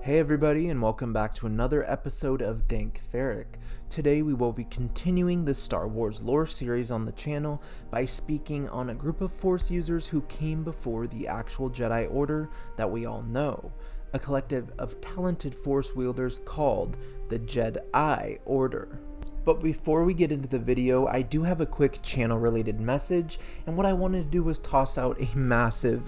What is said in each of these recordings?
Hey everybody, and welcome back to another episode of Dank Ferric. Today we will be continuing the Star Wars lore series on the channel by speaking on a group of Force users who came before the actual Jedi Order that we all know, a collective of talented Force wielders called the Jedi Order. But before we get into the video, I do have a quick channel related message, and what I wanted to do was toss out a massive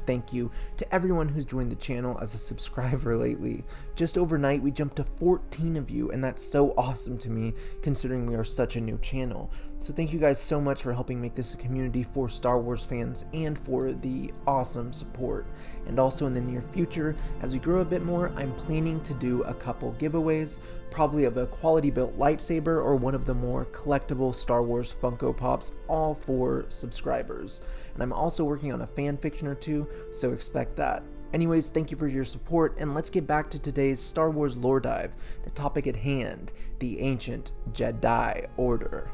thank you to everyone who's joined the channel as a subscriber lately. Just overnight we jumped to 14 of you, and that's so awesome to me considering we are such a new channel. So thank you guys so much for helping make this a community for Star Wars fans and for the awesome support. And also in the near future, as we grow a bit more, I'm planning to do a couple giveaways, probably of a quality built lightsaber or one of the more collectible Star Wars Funko Pops, all for subscribers. And I'm also working on a fan fiction or two, so expect that. Anyways, thank you for your support, and let's get back to today's Star Wars lore dive, the topic at hand, the ancient Jedi Order.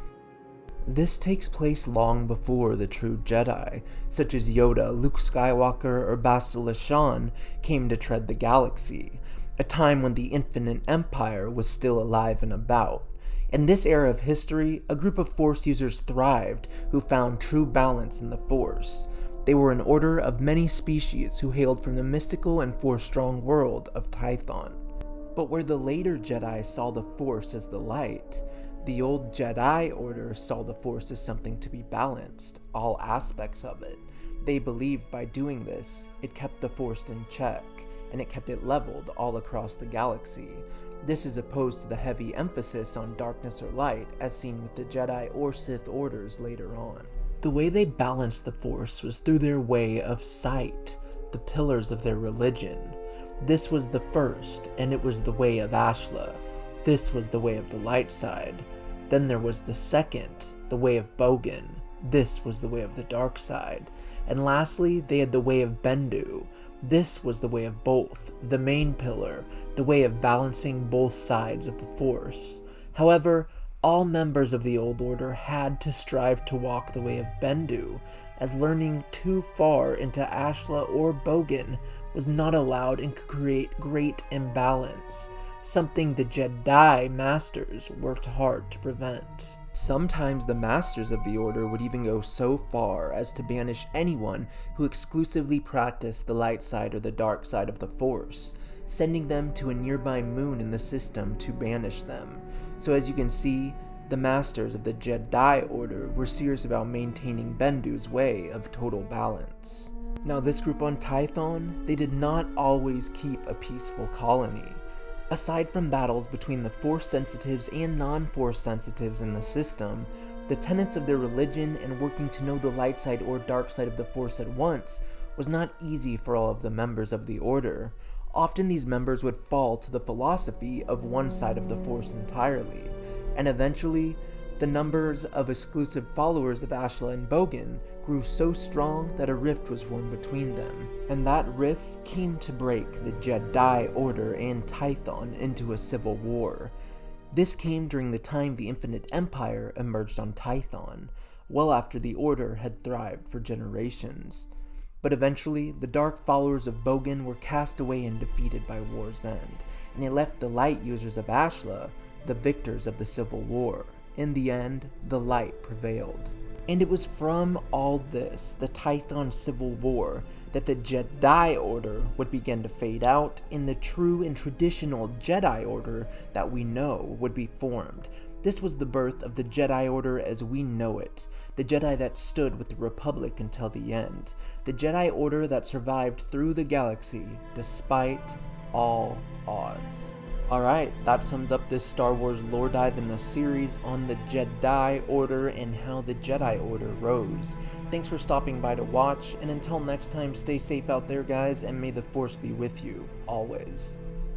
This takes place long before the true Jedi, such as Yoda, Luke Skywalker, or Bastila Shan, came to tread the galaxy, a time when the Infinite Empire was still alive and about. In this era of history, a group of Force users thrived who found true balance in the Force. They were an order of many species who hailed from the mystical and Force-strong world of Tython. But where the later Jedi saw the Force as the light, the old Jedi Order saw the Force as something to be balanced, all aspects of it. They believed by doing this, it kept the Force in check, and it kept it leveled all across the galaxy. This is opposed to the heavy emphasis on darkness or light as seen with the Jedi or Sith orders later on. The way they balanced the Force was through their way of sight, the pillars of their religion. This was the first, and it was the way of Ashla. This was the way of the light side. Then there was the second, the way of Bogan. This was the way of the dark side. And lastly, they had the way of Bendu. This was the way of both, the main pillar, the way of balancing both sides of the Force. However, all members of the Old Order had to strive to walk the way of Bendu, as learning too far into Ashla or Bogan was not allowed and could create great imbalance, something the Jedi Masters worked hard to prevent. Sometimes the Masters of the Order would even go so far as to banish anyone who exclusively practiced the light side or the dark side of the Force, sending them to a nearby moon in the system to banish them. So as you can see, the Masters of the Jedi Order were serious about maintaining Bendu's way of total balance. Now this group on Tython, they did not always keep a peaceful colony. Aside from battles between the Force sensitives and non-Force sensitives in the system, the tenets of their religion and working to know the light side or dark side of the Force at once was not easy for all of the members of the Order. Often these members would fall to the philosophy of one side of the Force entirely, and eventually, the numbers of exclusive followers of Ashla and Bogan grew so strong that a rift was formed between them, and that rift came to break the Jedi Order and Tython into a civil war. This came during the time the Infinite Empire emerged on Tython, well after the Order had thrived for generations. But eventually, the dark followers of Bogan were cast away and defeated by war's end, and it left the light users of Ashla the victors of the civil war. In the end, the light prevailed. And it was from all this, the Tython Civil War, that the Jedi Order would begin to fade out, and the true and traditional Jedi Order that we know would be formed. This was the birth of the Jedi Order as we know it, the Jedi that stood with the Republic until the end, the Jedi Order that survived through the galaxy despite all odds. Alright, that sums up this Star Wars lore dive in the series on the Jedi Order and how the Jedi Order rose. Thanks for stopping by to watch, and until next time, stay safe out there guys, and may the Force be with you, always.